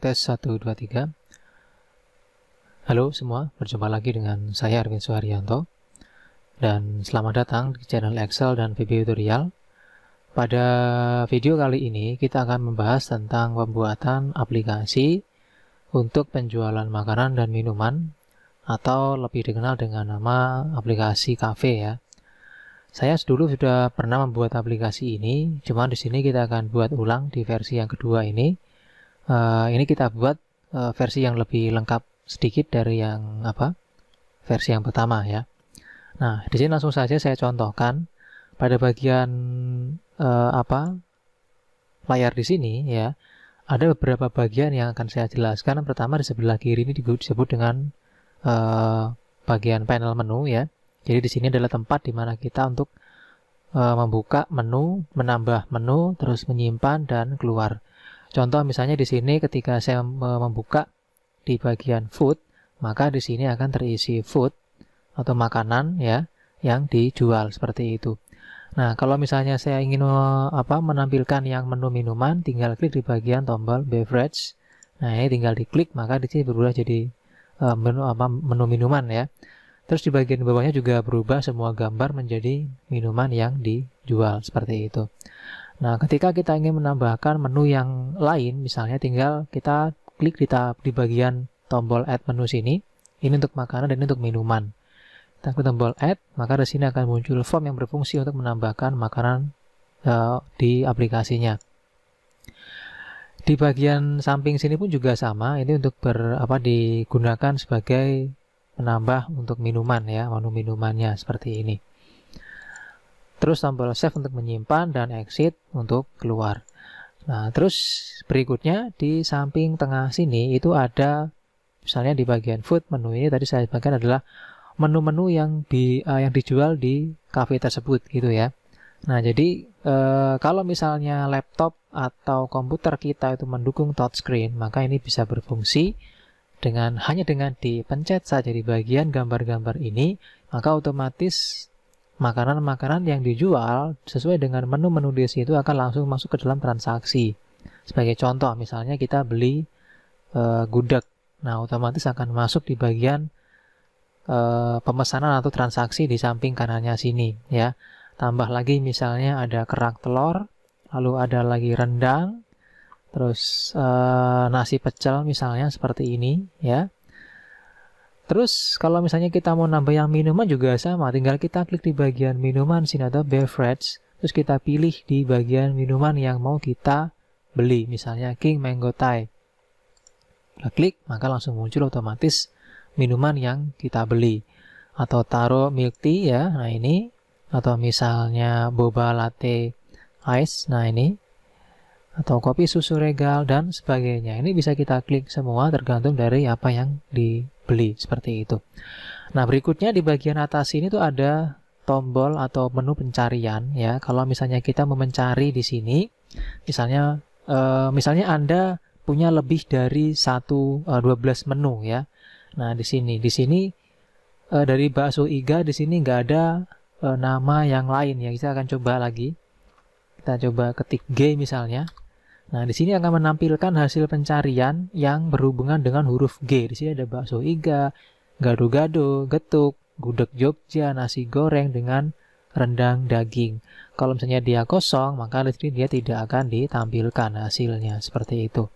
Tes 1, 2, 3. Halo semua, berjumpa lagi dengan saya Arvin Suharyanto. Dan selamat datang di channel Excel dan VB Tutorial. Pada video kali ini kita akan membahas tentang pembuatan aplikasi untuk penjualan makanan dan minuman, atau lebih dikenal dengan nama aplikasi cafe ya. Saya dulu sudah pernah membuat aplikasi ini, cuma di sini kita akan buat ulang di versi yang kedua ini. Ini kita buat versi yang lebih lengkap sedikit dari yang versi yang pertama ya. Nah, di sini langsung saja saya contohkan pada bagian layar di sini ya. Ada beberapa bagian yang akan saya jelaskan. Pertama, di sebelah kiri ini disebut dengan bagian panel menu ya. Jadi di sini adalah tempat di mana kita untuk membuka menu, menambah menu, terus menyimpan dan keluar. Contoh misalnya di sini ketika saya membuka di bagian food, maka di sini akan terisi food atau makanan ya yang dijual seperti itu. Nah, kalau misalnya saya ingin menampilkan yang menu minuman, tinggal klik di bagian tombol beverage. Nah, ini tinggal diklik, maka di sini berubah jadi menu minuman ya. Terus di bagian bawahnya juga berubah semua gambar menjadi minuman yang dijual seperti itu. Nah, ketika kita ingin menambahkan menu yang lain, misalnya tinggal kita klik di bagian tombol add menu sini. Ini untuk makanan dan ini untuk minuman. Kita klik tombol add, maka di sini akan muncul form yang berfungsi untuk menambahkan makanan di aplikasinya. Di bagian samping sini pun juga sama. Ini untuk digunakan sebagai penambah untuk minuman ya, menu minumannya seperti ini. Terus tombol save untuk menyimpan dan exit untuk keluar. Nah, terus berikutnya di samping tengah sini itu ada misalnya di bagian food menu ini tadi saya bagikan adalah menu-menu yang dijual di cafe tersebut gitu ya. Nah, jadi kalau misalnya laptop atau komputer kita itu mendukung touchscreen, maka ini bisa berfungsi hanya dengan dipencet saja di bagian gambar-gambar ini, maka otomatis makanan-makanan yang dijual sesuai dengan menu-menu di situ akan langsung masuk ke dalam transaksi. Sebagai contoh, misalnya kita beli gudeg, nah otomatis akan masuk di bagian pemesanan atau transaksi di samping kanannya sini ya. Tambah lagi misalnya ada kerak telur, lalu ada lagi rendang, terus nasi pecel misalnya seperti ini ya. Terus kalau misalnya kita mau nambah yang minuman juga sama, tinggal kita klik di bagian minuman sini atau beverage, terus kita pilih di bagian minuman yang mau kita beli, misalnya King Mango Thai. Kita klik, maka langsung muncul otomatis minuman yang kita beli. Atau taruh milk tea ya, nah ini. Atau misalnya boba latte ice, nah ini. Atau kopi susu regal dan sebagainya. Ini bisa kita klik semua tergantung dari apa yang dibeli seperti itu. Nah, berikutnya di bagian atas ini tuh ada tombol atau menu pencarian ya. Kalau misalnya kita mau mencari di sini, misalnya Anda punya lebih dari 12 menu ya. Nah, di sini dari bakso iga di sini nggak ada nama yang lain ya. Kita akan coba lagi. Kita coba ketik G misalnya. Nah, di sini akan menampilkan hasil pencarian yang berhubungan dengan huruf G. Di sini ada bakso iga, gado-gado, getuk, gudeg Jogja, nasi goreng dengan rendang daging. Kalau misalnya dia kosong, maka di sini dia tidak akan ditampilkan hasilnya seperti itu.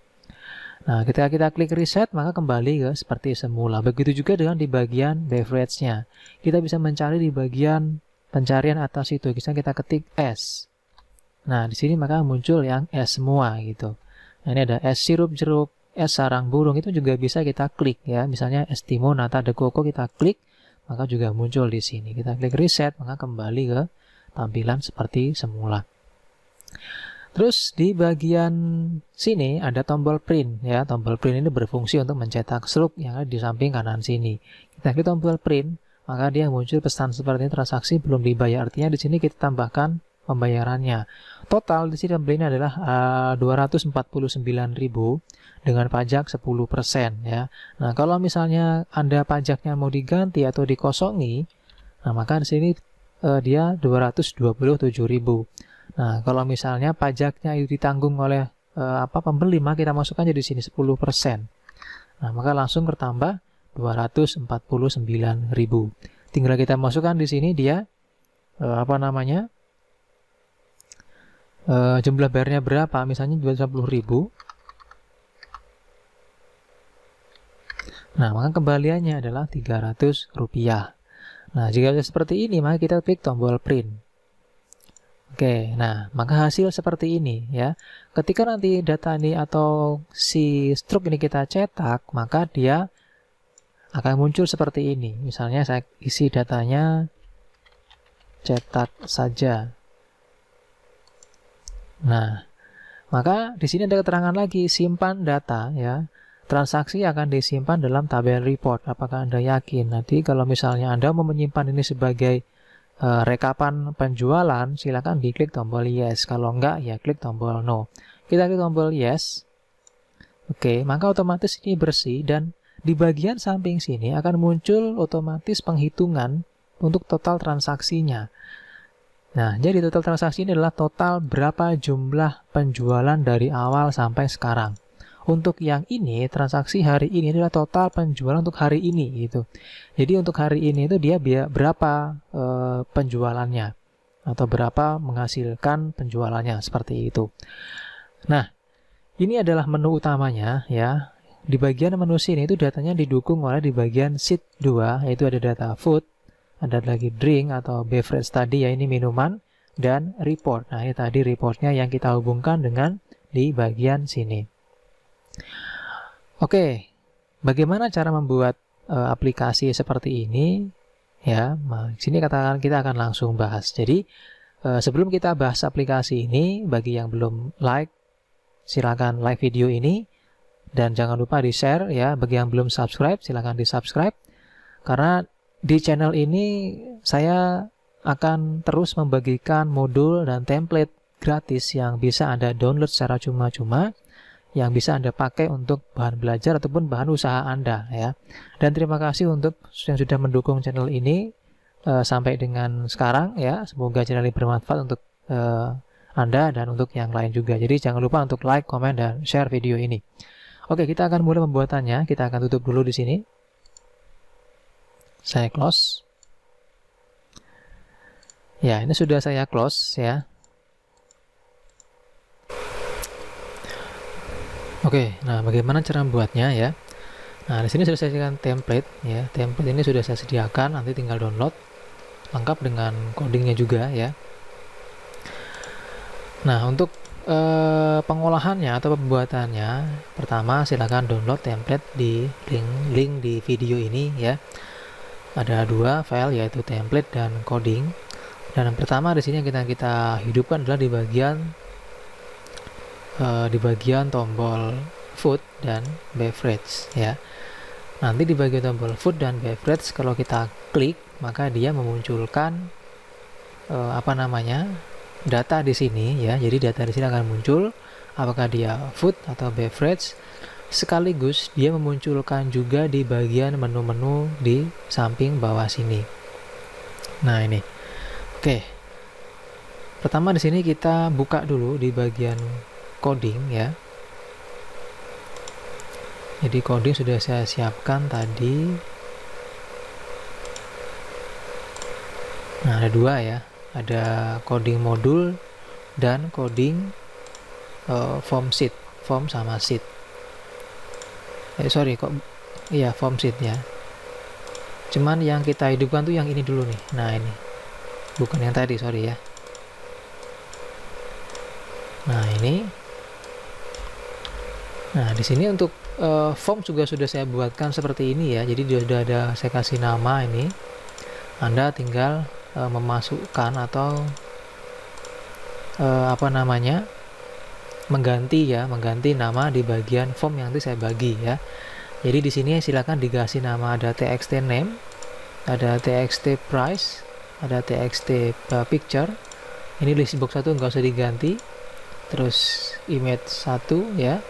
Nah, ketika kita klik reset, maka kembali ke seperti semula. Begitu juga dengan di bagian beverage-nya. Kita bisa mencari di bagian pencarian atas itu. Kita ketik S. Nah, di sini maka muncul yang es semua gitu. Nah, ini ada es sirup jeruk, es sarang burung, itu juga bisa kita klik ya. Misalnya es timo, nata, de coco kita klik, maka juga muncul di sini. Kita klik reset, maka kembali ke tampilan seperti semula. Terus di bagian sini ada tombol print ya. Tombol print ini berfungsi untuk mencetak slug yang ada di samping kanan sini. Kita klik tombol print, maka dia muncul pesan seperti ini, transaksi belum dibayar. Artinya di sini kita tambahkan pembayarannya. Total di sini pembelinya adalah 249.000 dengan pajak 10% ya. Nah, kalau misalnya Anda pajaknya mau diganti atau dikosongi, nah maka di sini dia 227.000. Nah, kalau misalnya pajaknya itu ditanggung oleh pembeli, maka kita masukkan jadi sini 10%. Nah, maka langsung bertambah 249.000. Tinggal kita masukkan di sini dia jumlah bayarnya berapa, misalnya 250.000. Nah, maka kembaliannya adalah Rp300. Nah, jika sudah seperti ini, maka kita klik tombol print. Oke, nah, maka hasil seperti ini ya. Ketika nanti data ini atau si struk ini kita cetak, maka dia akan muncul seperti ini. Misalnya saya isi datanya cetak saja. Nah, maka di sini ada keterangan lagi, simpan data ya. Transaksi akan disimpan dalam tabel report. Apakah Anda yakin? Nanti kalau misalnya Anda mau menyimpan ini sebagai rekapan penjualan, silakan diklik tombol yes. Kalau enggak, ya klik tombol no. Kita klik tombol yes. Oke, maka otomatis ini bersih dan di bagian samping sini akan muncul otomatis penghitungan untuk total transaksinya. Nah, jadi total transaksi ini adalah total berapa jumlah penjualan dari awal sampai sekarang. Untuk yang ini, transaksi hari ini adalah total penjualan untuk hari ini gitu. Jadi untuk hari ini itu dia berapa penjualannya atau berapa menghasilkan penjualannya, seperti itu. Nah, ini adalah menu utamanya ya. Di bagian menu sini itu datanya didukung oleh di bagian sheet 2, yaitu ada data food, ada lagi drink atau beverage tadi ya, ini minuman, dan report. Nah, ini tadi reportnya yang kita hubungkan dengan di bagian sini. Oke, bagaimana cara membuat aplikasi seperti ini? Ya, di sini kita akan langsung bahas. Jadi, sebelum kita bahas aplikasi ini, bagi yang belum like, silakan like video ini dan jangan lupa di-share ya. Bagi yang belum subscribe, silakan di-subscribe. Karena di channel ini saya akan terus membagikan modul dan template gratis yang bisa Anda download secara cuma-cuma, yang bisa Anda pakai untuk bahan belajar ataupun bahan usaha Anda ya. Dan terima kasih untuk yang sudah mendukung channel ini sampai dengan sekarang ya. Semoga channel ini bermanfaat untuk Anda dan untuk yang lain juga. Jadi jangan lupa untuk like, komen, dan share video ini. Oke, kita akan mulai pembuatannya. Kita akan tutup dulu di sini. Saya close. Ya, ini sudah saya close ya. Oke, nah bagaimana cara membuatnya ya? Nah, di sini sudah saya sediakan template ya. Template ini sudah saya sediakan, nanti tinggal download lengkap dengan codingnya juga ya. Nah, untuk pengolahannya atau pembuatannya, pertama silakan download template di link di video ini ya. Ada dua file, yaitu template dan coding. Dan yang pertama di sini yang kita hidupkan adalah di bagian tombol food dan beverage ya. Nanti di bagian tombol food dan beverage, kalau kita klik maka dia memunculkan data di sini ya. Jadi data di sini akan muncul apakah dia food atau beverage, sekaligus dia memunculkan juga di bagian menu-menu di samping bawah sini. Nah, ini. Oke. Pertama di sini kita buka dulu di bagian coding ya. Jadi coding sudah saya siapkan tadi. Nah, ada dua ya. Ada coding modul dan coding form sheet, form sama sheet. Form sheet ya. Cuman yang kita hidupkan tuh yang ini dulu nih. Nah, ini. Bukan yang tadi, sorry ya. Nah, ini. Nah, di sini untuk form juga sudah saya buatkan seperti ini ya. Jadi sudah ada, saya kasih nama ini. Anda tinggal memasukkan atau mengganti nama di bagian form yang nanti saya bagi ya. Jadi di sini silakan dikasih nama, ada txt name, ada txt price, ada txt picture. Ini list box 1 nggak usah diganti. Terus image 1 ya.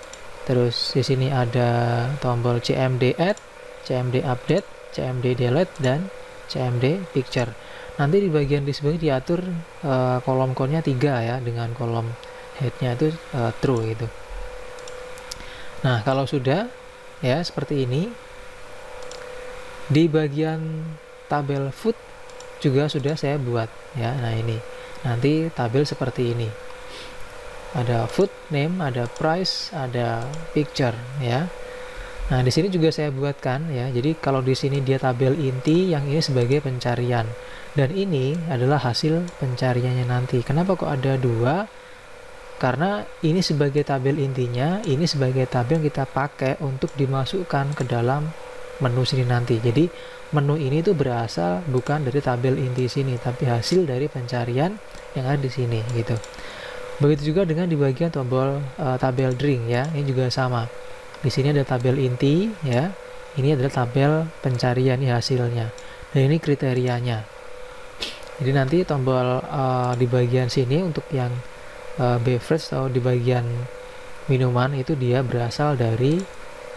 Terus di sini ada tombol cmd add, cmd update, cmd delete, dan cmd picture. Nanti di bagian list box diatur kolom code-nya 3 ya, dengan kolom head-nya itu true gitu. Nah, kalau sudah ya seperti ini, di bagian tabel food juga sudah saya buat ya. Nah, ini nanti tabel seperti ini. Ada food name, ada price, ada picture ya. Nah, di sini juga saya buatkan ya. Jadi kalau di sini dia tabel inti, yang ini sebagai pencarian. Dan ini adalah hasil pencariannya nanti. Kenapa kok ada dua? Karena ini sebagai tabel intinya, ini sebagai tabel yang kita pakai untuk dimasukkan ke dalam menu sini nanti. Jadi menu ini tuh berasal bukan dari tabel inti sini, tapi hasil dari pencarian yang ada di sini gitu. Begitu juga dengan di bagian tombol tabel drink ya. Ini juga sama. Di sini ada tabel inti ya. Ini adalah tabel pencarian, ini hasilnya. Dan ini kriterianya. Jadi nanti tombol di bagian sini untuk yang beverage atau di bagian minuman itu dia berasal dari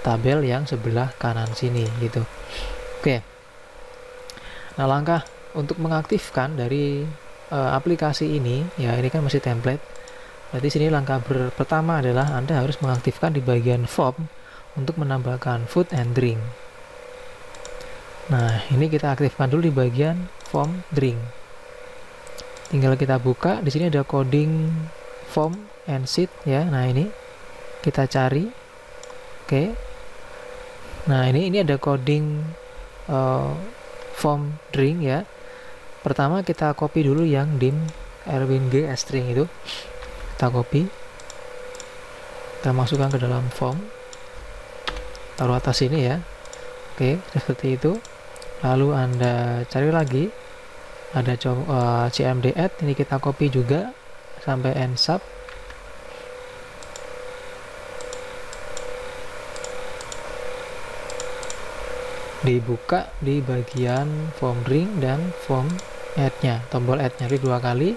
tabel yang sebelah kanan sini gitu. Oke. Nah, langkah untuk mengaktifkan dari aplikasi ini ya, ini kan masih template. Berarti sini langkah pertama adalah Anda harus mengaktifkan di bagian form untuk menambahkan food and drink. Nah, ini kita aktifkan dulu di bagian form drink. Tinggal kita buka, di sini ada coding form and sheet ya. Nah, ini kita cari. Oke. Nah, ini ada coding form drink ya. Pertama kita copy dulu yang dim Erwin G string itu. Kita copy. Kita masukkan ke dalam form. Taruh atas sini ya. Oke, seperti itu. Lalu Anda cari lagi, ada cmd add, ini kita copy juga sampai nsub. Dibuka di bagian form drink dan form add-nya, tombol add-nya dua kali.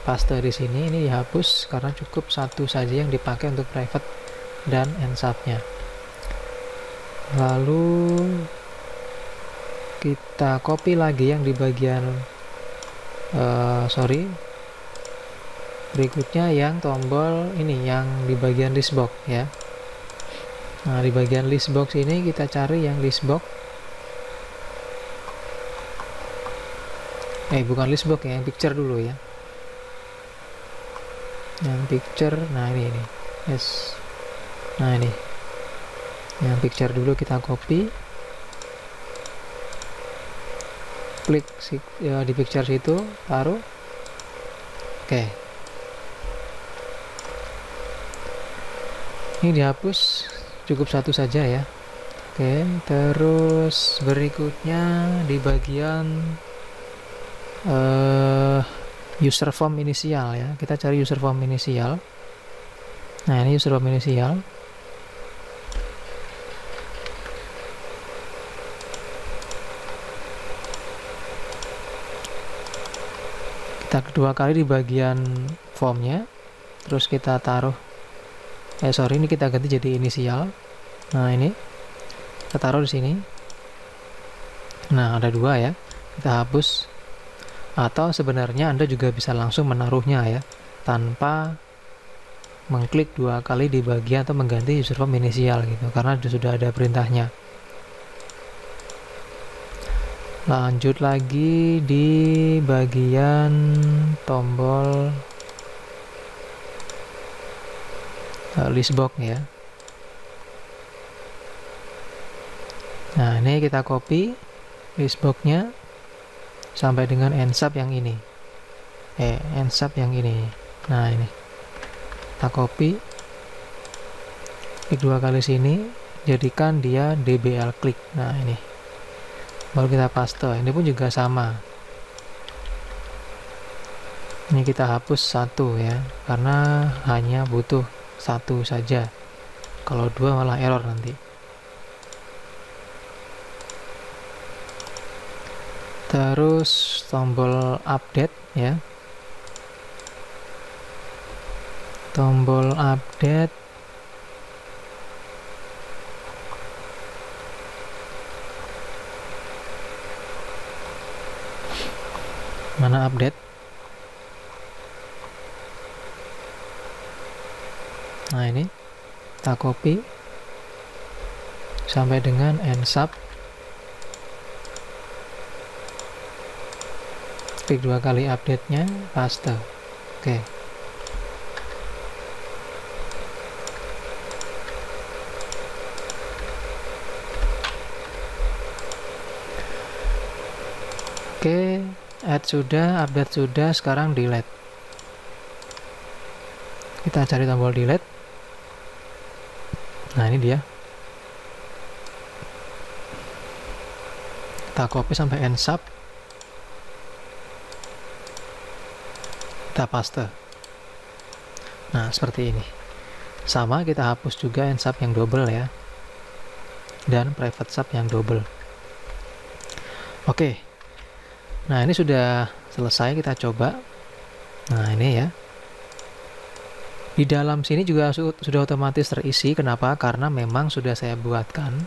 Paste di sini, ini dihapus karena cukup satu saja yang dipakai untuk private dan nsub-nya. Lalu kita copy lagi yang di bagian berikutnya yang tombol ini yang di bagian list box ya. Nah, di bagian list box ini kita cari yang list box, bukan list box ya, yang picture dulu ya, yang picture. Nah, ini yes. Nah, ini yang picture dulu kita copy, klik ya, di picture situ taruh. Oke. Ini dihapus, cukup satu saja ya. Oke, terus berikutnya di bagian user form inisial ya. Kita cari user form inisial. Nah, ini user form inisial. Kita kedua kali di bagian formnya, terus kita taruh ini kita ganti jadi inisial. Nah, ini kita taruh di sini. Nah, ada dua ya, kita hapus. Atau sebenarnya Anda juga bisa langsung menaruhnya ya, tanpa mengklik dua kali di bagian atau mengganti user form inisial gitu, karena sudah ada perintahnya. Lanjut lagi di bagian tombol list box ya. Nah, ini kita copy list box-nya sampai dengan nsub yang ini. Nsub yang ini. Nah, ini kita copy, klik dua kali sini, jadikan dia dbl click. Nah, ini baru kita paste. Ini pun juga sama. Ini kita hapus satu ya, karena hanya butuh satu saja. Kalau dua malah error nanti. Terus tombol update ya. Tombol update. Mana update? Nah, ini kita copy, sampai dengan ensub, klik 2 kali update-nya, paste. Oke. Oke, add sudah, update sudah, sekarang delete. Kita cari tombol delete. Nah, ini dia. Kita copy sampai ensub. Kita paste. Nah, seperti ini. Sama, kita hapus juga ensub yang double ya. Dan private sub yang double. Oke. Nah, ini sudah selesai, kita coba. Nah, ini ya. Di dalam sini juga sudah otomatis terisi. Kenapa? Karena memang sudah saya buatkan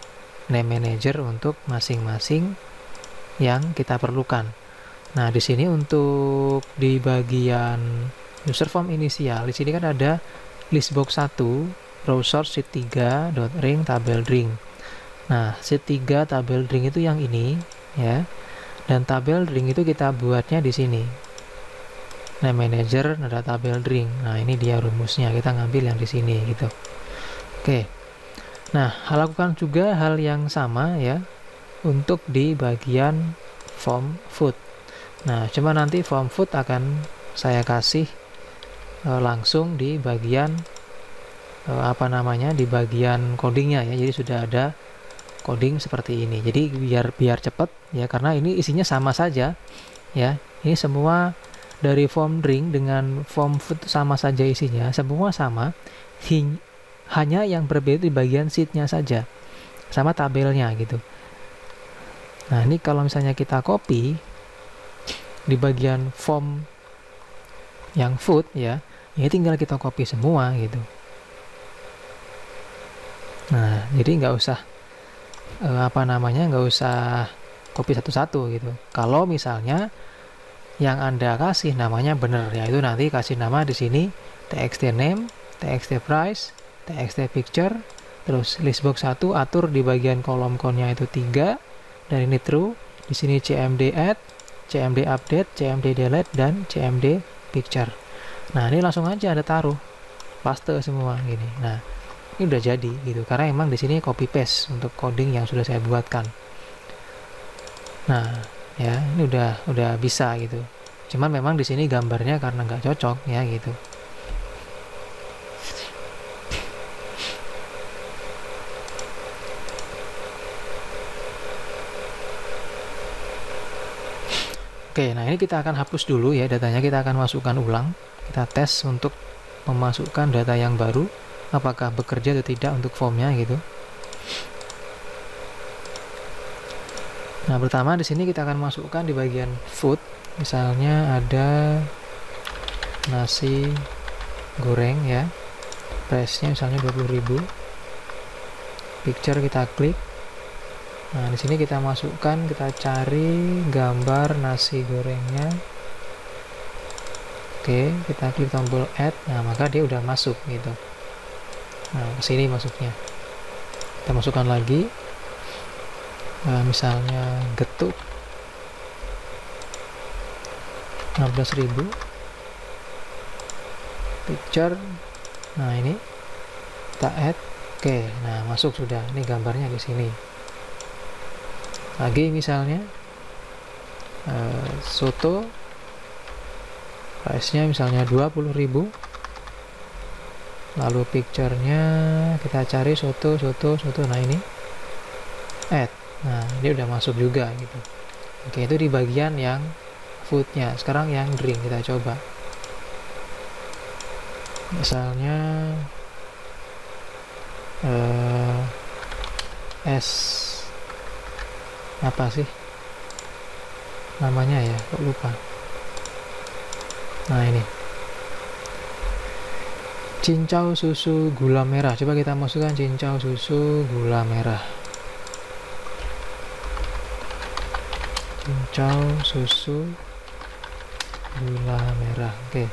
name manager untuk masing-masing yang kita perlukan. Nah, di sini untuk di bagian user form inisial, di sini kan ada listbox 1, row source sheet 3, .ring, tabel ring. Nah, sheet 3 tabel ring itu yang ini ya. Dan tabel ring itu kita buatnya di sini. Name manager, ada tabel ring. Nah, ini dia rumusnya. Kita ngambil yang di sini gitu. Oke. Nah, lakukan juga hal yang sama ya untuk di bagian form foot. Nah, cuma nanti form foot akan saya kasih langsung di bagian di bagian codingnya ya. Jadi sudah ada coding seperti ini. Jadi biar cepat ya, karena ini isinya sama saja ya. Ini semua dari form ring dengan form foot sama saja isinya, semua sama. Hanya yang berbeda di bagian sheet-nya saja. Sama tabelnya gitu. Nah, ini kalau misalnya kita copy di bagian form yang foot ya, ini tinggal kita copy semua gitu. Nah, jadi nggak usah nggak usah copy satu-satu gitu. Kalau misalnya yang Anda kasih namanya benar, yaitu nanti kasih nama di sini txt name, txt price, txt picture, terus listbox 1 atur di bagian kolom count-nya itu 3, dan ini true. Di sini cmd add, cmd update, cmd delete, dan cmd picture. Nah, ini langsung aja Anda taruh, paste semua gini. Nah, ini udah jadi gitu, karena emang di sini copy paste untuk coding yang sudah saya buatkan. Nah, ya ini udah bisa gitu. Cuman memang di sini gambarnya karena nggak cocok ya gitu. Oke, nah ini kita akan hapus dulu ya datanya, kita akan masukkan ulang. Kita tes untuk memasukkan data yang baru, apakah bekerja atau tidak untuk formnya gitu. Nah, pertama di sini kita akan masukkan di bagian food, misalnya ada nasi goreng ya, price-nya misalnya 20.000. Picture kita klik. Nah, di sini kita masukkan, kita cari gambar nasi gorengnya. Oke, kita klik tombol add. Nah, maka dia udah masuk gitu. Nah, ke sini masuknya. Kita masukkan lagi. Misalnya getuk 16.000. Picture. Nah, ini kita add. Oke, nah masuk sudah. Ini gambarnya di sini. Lagi misalnya soto, price-nya misalnya 20.000. Lalu picture-nya kita cari soto. Nah, ini add. Nah, ini udah masuk juga gitu. Oke, itu di bagian yang food-nya. Sekarang yang drink kita coba. Misalnya es apa sih namanya ya, kok lupa. Nah, ini cincau susu gula merah. Coba kita masukkan cincau susu gula merah. Cincau susu gula merah. Oke.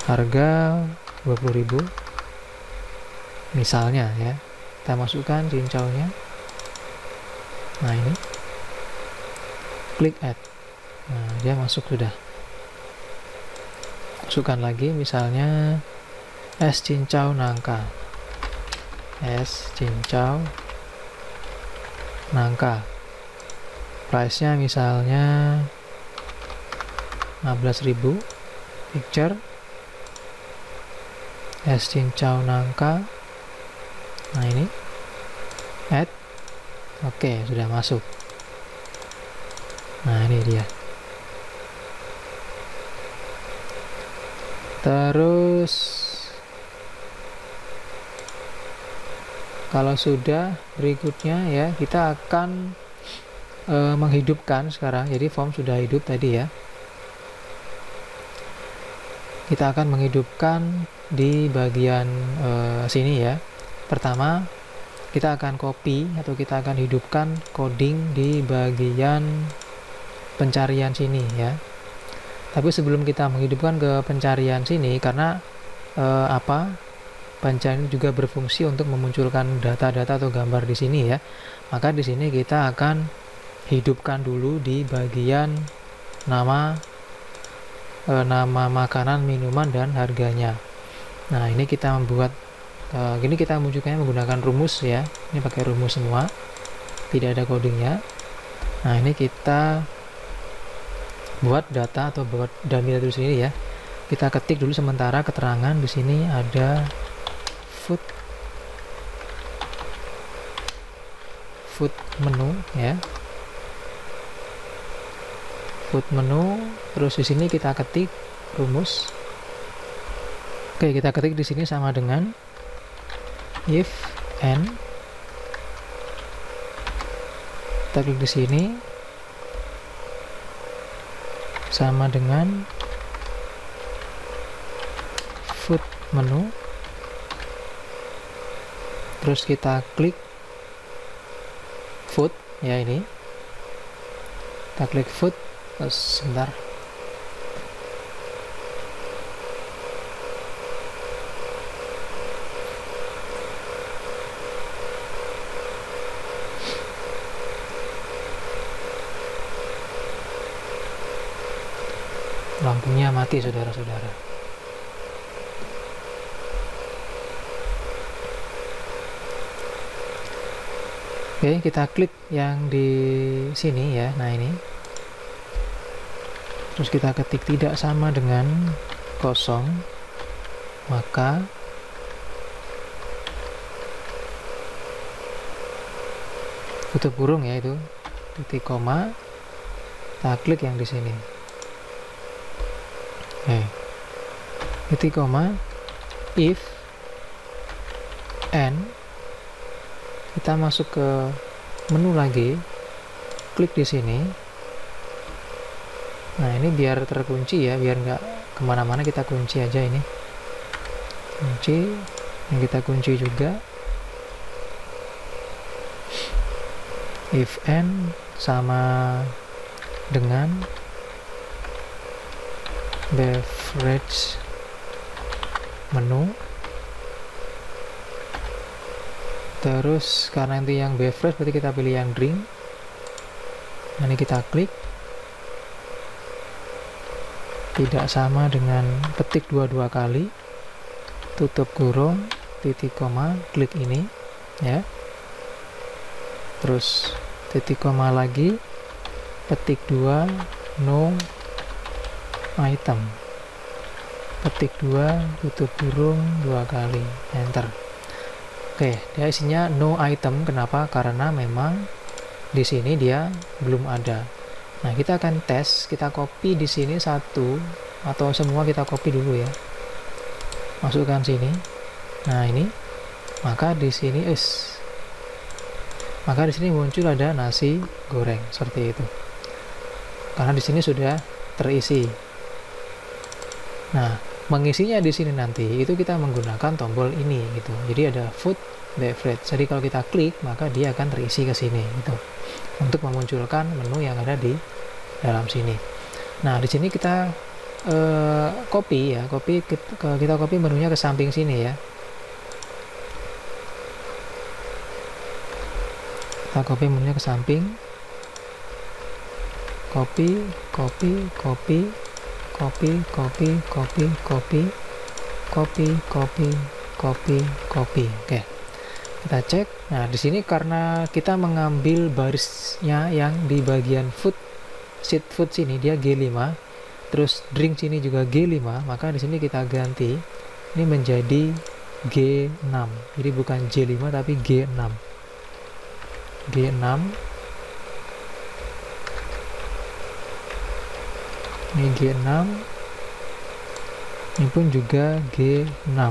Harga 20.000. Misalnya ya, kita masukkan cincaunya. Nah ini, klik add. Nah dia masuk sudah. Masukkan lagi misalnya es cincau nangka. Es cincau nangka. Price-nya misalnya 15.000. Picture es cincau nangka. Nah ini add. Oke, sudah masuk. Nah ini dia. Terus kalau sudah, berikutnya ya kita akan menghidupkan sekarang. Jadi form sudah hidup tadi ya. Kita akan menghidupkan di bagian sini ya. Pertama, kita akan copy atau kita akan hidupkan coding di bagian pencarian sini ya. Tapi sebelum kita menghidupkan ke pencarian sini, karena pencarian juga berfungsi untuk memunculkan data-data atau gambar di sini ya. Maka di sini kita akan hidupkan dulu di bagian nama makanan, minuman, dan harganya. Nah ini kita membuat gini, kita munculkannya menggunakan rumus ya. Ini pakai rumus semua, tidak ada codingnya. Nah ini kita buat data atau buat dummy dulu sini ya. Kita ketik dulu sementara keterangan. Di sini ada food menu ya. Food menu. Terus di sini kita ketik rumus. Oke, kita ketik di sini sama dengan if n. Kita klik di sini sama dengan food menu. Terus kita klik food ya, ini kita klik food. Terus sebentar, lampunya mati saudara-saudara. Oke, kita klik yang di sini ya. Nah ini, terus kita ketik tidak sama dengan kosong, maka tutup kurung ya, itu titik koma, kita klik yang di sini. Titik koma, if n, kita masuk ke menu lagi, klik di sini. Nah ini biar terkunci ya, biar nggak kemana-mana, kita kunci aja ini. Kunci, yang kita kunci juga. If n sama dengan beverage menu. Terus karena nanti yang beverage, berarti kita pilih yang drink. Nah, ini kita klik tidak sama dengan, ketik dua kali, tutup kurung, titik koma, klik ini ya. Terus titik koma lagi, ketik 2, no item, ketik 2, tutup kurung 2 kali, enter. Oke, dia isinya no item. Kenapa? Karena memang di sini dia belum ada. Nah, kita akan tes, kita copy di sini satu atau semua, kita copy dulu ya. Masukkan sini. Nah, ini. Maka di sini muncul ada nasi goreng seperti itu. Karena di sini sudah terisi. Nah, mengisinya di sini nanti itu kita menggunakan tombol ini gitu. Jadi ada food beverage. Jadi kalau kita klik, maka dia akan terisi ke sini gitu. Untuk memunculkan menu yang ada di dalam sini. Nah, di sini kita kita copy menunya ke samping sini ya. Kita copy menunya ke samping, copy, copy, copy, copy, copy, copy, copy, copy, copy, copy, copy. Oke, kita cek. Nah, di sini karena kita mengambil barisnya yang di bagian food, seed food sini dia G5, terus drink sini juga G5, maka di sini kita ganti ini menjadi G6. Jadi bukan J5 tapi G6. G6. Ini G6. Ini pun juga G6.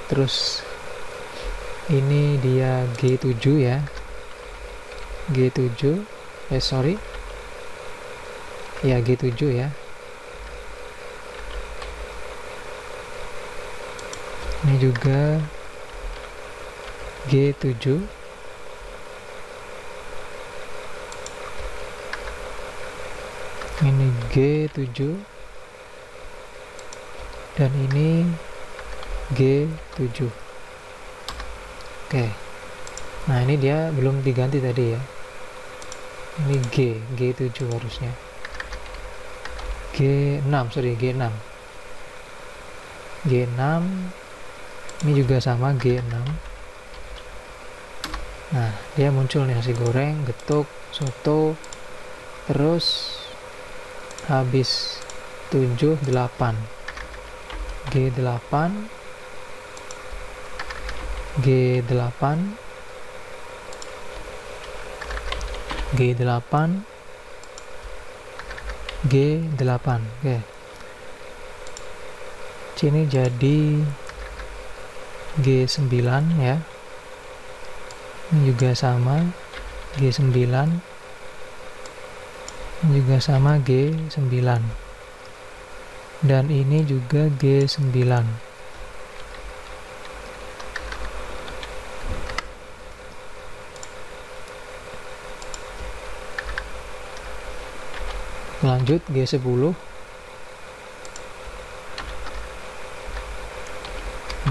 Terus ini dia G7 ya. G7. Sorry. Ya, G7 ya. Ini juga G7. Ini G7. Dan ini G7. Oke. Nah, ini dia belum diganti tadi ya. Ini G7 harusnya. G6, sorry, G6. G6. Ini juga sama G6. Nah, dia muncul nih nasi goreng, getuk, soto, terus habis 7, 8. G8. G8. G8. G8. Oke. Sini jadi G9 ya. Ini juga sama G9. Ini juga sama G9. Dan ini juga G9. Lanjut G10.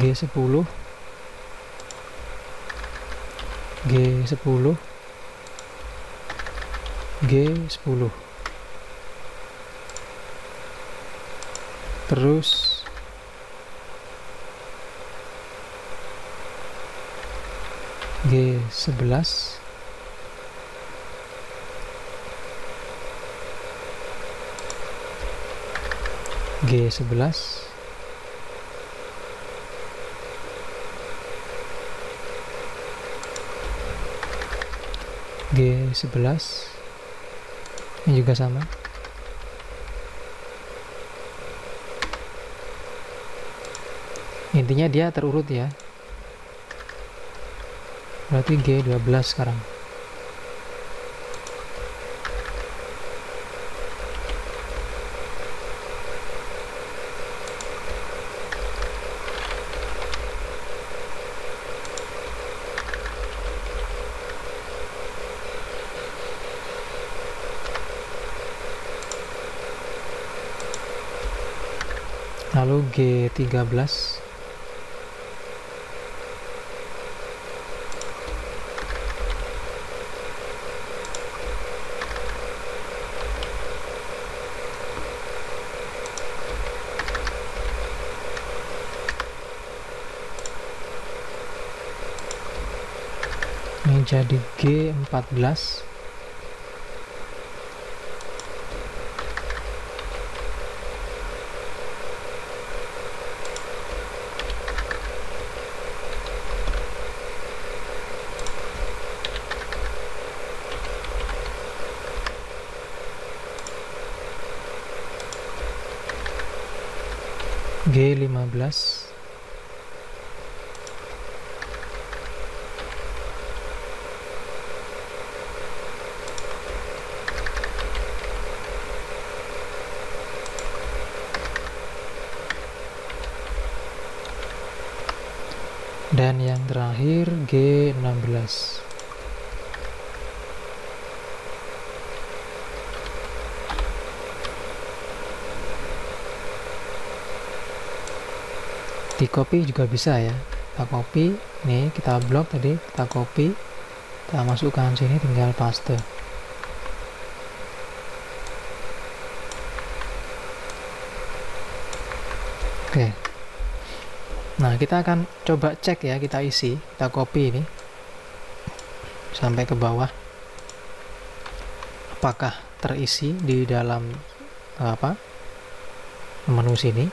G10. G10. G10. Terus G11. G11. G11. Ini juga sama. Intinya dia terurut ya. Berarti G12 sekarang. Lalu G13. Ini jadi G14. G15. Dan yang terakhir G16. Di copy juga bisa ya. Kita copy, nih kita blok tadi, kita copy, Kita masukkan sini, tinggal paste. Oke. Nah, kita akan coba cek ya, kita isi, kita copy ini sampai ke bawah. Apakah terisi di dalam menu sini.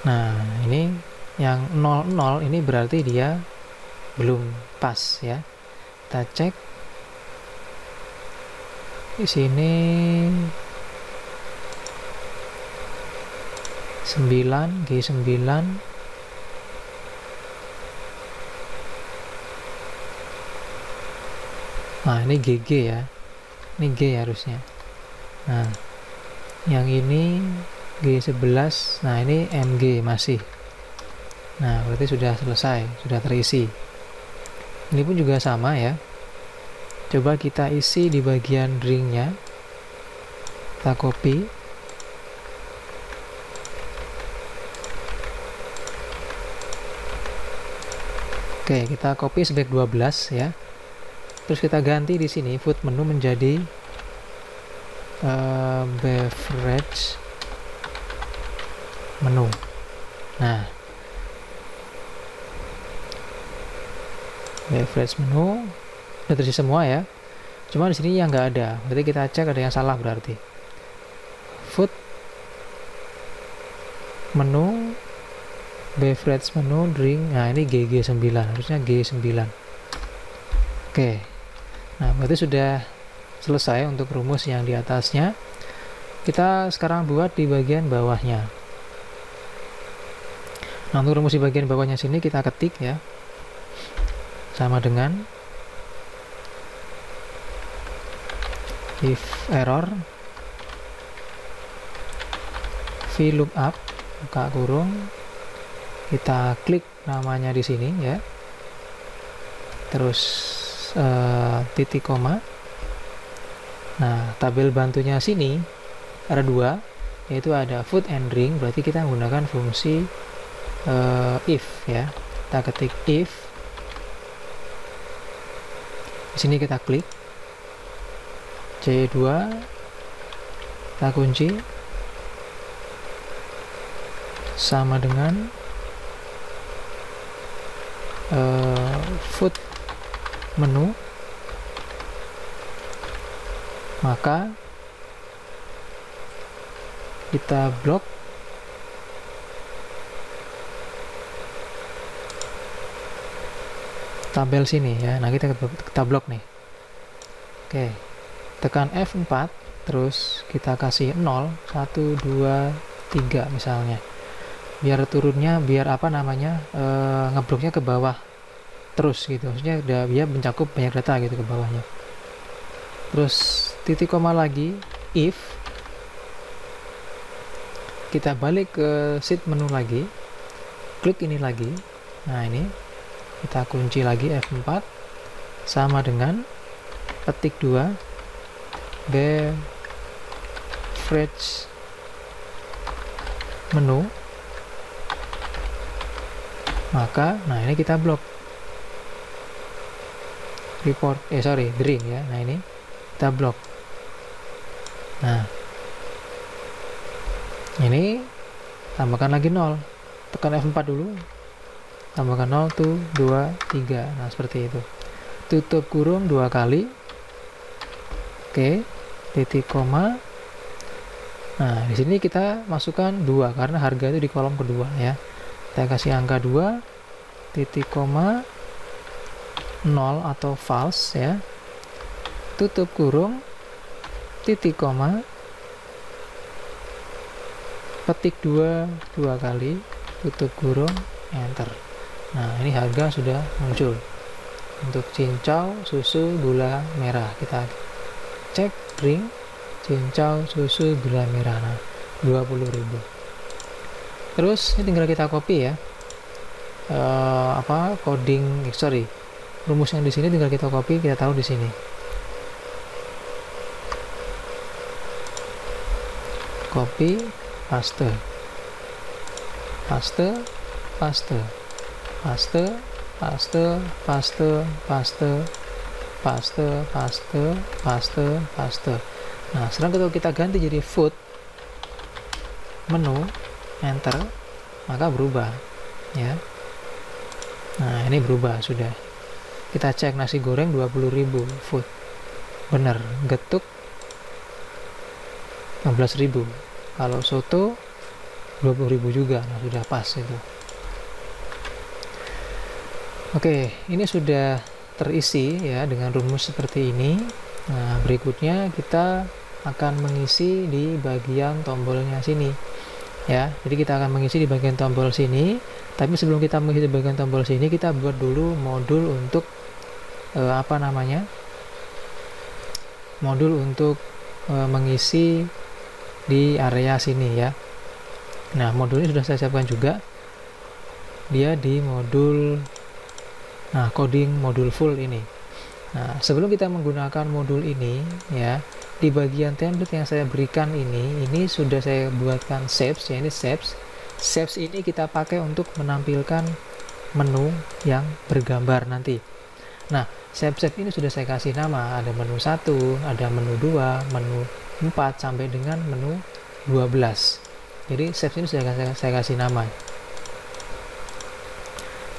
Nah, ini yang 00 ini berarti dia belum pas ya. Kita cek di sini 9 G9. Nah, ini GG ya. Ini G harusnya. Nah, yang ini G11. Nah, ini MG masih. Nah, berarti sudah selesai, sudah terisi. Ini pun juga sama ya. Coba kita isi di bagian ringnya. Kita copy. Oke, kita copy sebagai 12 ya. Terus kita ganti di sini food menu menjadi beverage menu. Nah, beverage menu udah terisi semua ya. Cuma di sini yang nggak ada. Berarti kita cek ada yang salah berarti. Food menu, beverage menu, drink. Nah, ini GG9, harusnya G9. Oke. Nah, berarti sudah selesai untuk rumus yang di atasnya. Kita sekarang buat di bagian bawahnya. Nah, untuk rumus di bagian bawahnya sini kita ketik ya. Sama dengan if error VLOOKUP buka kurung, kita klik namanya di sini ya. Terus titik koma. Nah, tabel bantunya sini ada dua, yaitu ada food and drink. Berarti kita menggunakan fungsi if ya. Kita ketik if. Di sini kita klik C2, kita kunci sama dengan food menu, maka kita blok tabel sini ya. Nah, kita blok nih. Oke, tekan F4, terus kita kasih 0, 1, 2, 3 misalnya, biar turunnya, biar ngebloknya ke bawah terus gitu, maksudnya dia mencakup banyak data gitu ke bawahnya. Terus titik koma lagi, if, kita balik ke sheet menu lagi, klik ini lagi. Nah, ini kita kunci lagi F4 sama dengan ketik 2 beverage menu, maka nah ini kita blok drink ya. Nah, ini kita blok. Nah, ini tambahkan lagi 0, tekan F4 dulu, tambahkan 0, 1, 2, 3. Nah, seperti itu. Tutup kurung 2 kali. Oke, titik koma. Nah, di sini kita masukkan 2 karena harga itu di kolom kedua ya. Kita kasih angka 2, titik koma, 0 atau false ya. Tutup kurung, titik koma, ketik 2 kali, tutup kurung, enter. Nah, ini harga sudah muncul. Untuk cincau, susu, gula merah, kita cek drink, cincau, susu, gula merah. Nah, 20.000. Terus ini tinggal kita copy ya. Rumus yang di sini tinggal kita copy, kita taruh di sini. Copy, paste, paste, paste, paste, paste, paste, paste, paste, paste, paste, paste. Nah, sekarang kalau kita ganti jadi food menu, enter, maka berubah ya. Nah, ini berubah sudah. Kita cek nasi goreng 20.000 food. Bener, getuk 15.000. Kalau soto 20.000 juga. Nah, sudah pas itu. Oke, ini sudah terisi ya dengan rumus seperti ini. Nah, berikutnya kita akan mengisi di bagian tombolnya sini ya. Jadi kita akan mengisi di bagian tombol sini, tapi sebelum kita mengisi di bagian tombol sini, kita buat dulu modul untuk modul untuk mengisi di area sini ya. Nah, modul ini sudah saya siapkan juga, dia di modul coding modul full ini. Nah, sebelum kita menggunakan modul ini ya, di bagian template yang saya berikan ini sudah saya buatkan shapes ya. Ini shapes ini kita pakai untuk menampilkan menu yang bergambar nanti. Nah, shape ini sudah saya kasih nama, ada menu 1, ada menu 2, menu 4 sampai dengan menu 12. Jadi shapes ini sudah saya kasih nama.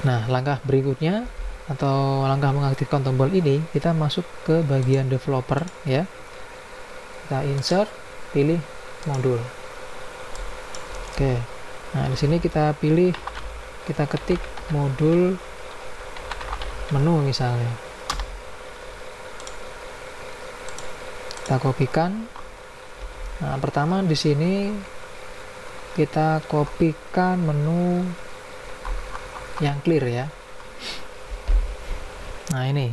Nah, langkah berikutnya atau langkah mengaktifkan tombol ini, kita masuk ke bagian developer ya. Kita insert, pilih modul. Oke. Nah, di sini kita pilih, kita ketik modul menu misalnya. Kita kopikan. Nah, pertama di sini kita kopikan menu yang clear ya. Nah, ini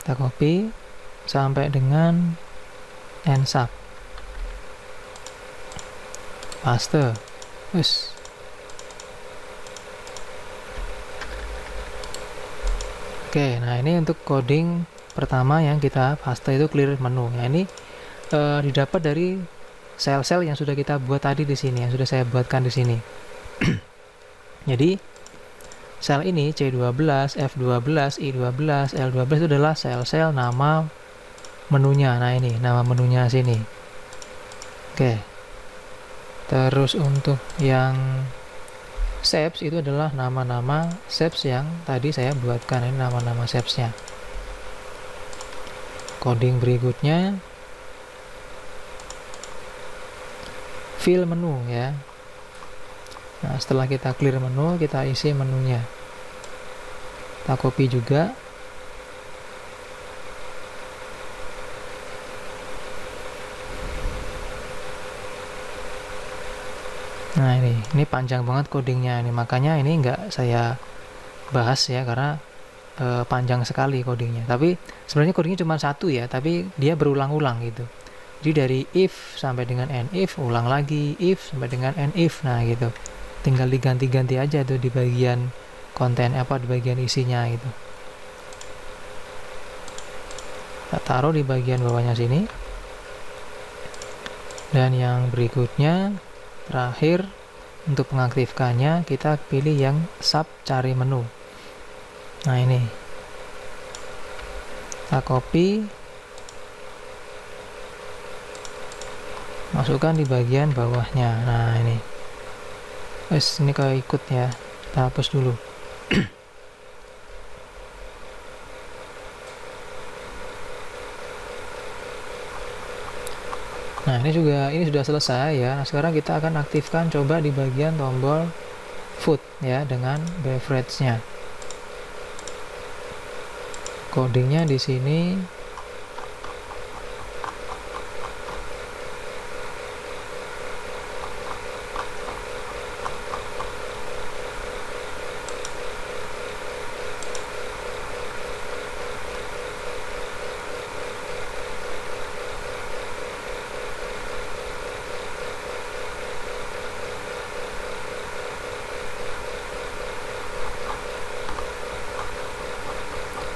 kita copy sampai dengan ensub, paste, wes. Oke, nah ini untuk coding pertama yang kita paste itu clear menu. Nah, ini didapat dari sel-sel yang sudah kita buat tadi di sini, yang sudah saya buatkan di sini. Jadi sel ini C12, F12, I12, L12 itu adalah sel-sel nama menunya. Nah, ini nama menunya sini. Oke. Terus untuk yang shapes itu adalah nama-nama shapes yang tadi saya buatkan. Ini nama-nama shapesnya. Coding berikutnya fill menu ya. Nah, setelah kita clear menu, kita isi menunya. Kita copy juga. Nah, ini panjang banget codingnya ini, makanya ini nggak saya bahas ya, karena panjang sekali codingnya. Tapi sebenarnya codingnya cuma satu ya, tapi dia berulang-ulang gitu. Jadi dari if sampai dengan end if, ulang lagi if sampai dengan end if. Nah, gitu. Tinggal diganti-ganti aja tuh di bagian konten di bagian isinya gitu. Kita taruh di bagian bawahnya sini. Dan yang berikutnya terakhir, untuk mengaktifkannya kita pilih yang sub cari menu. Nah, ini kita copy, masukkan di bagian bawahnya. Nah, ini ini kayak ikut ya, kita hapus dulu. Nah, ini sudah selesai ya. Nah, sekarang kita akan aktifkan coba di bagian tombol food ya, dengan beverage-nya. Codingnya di sini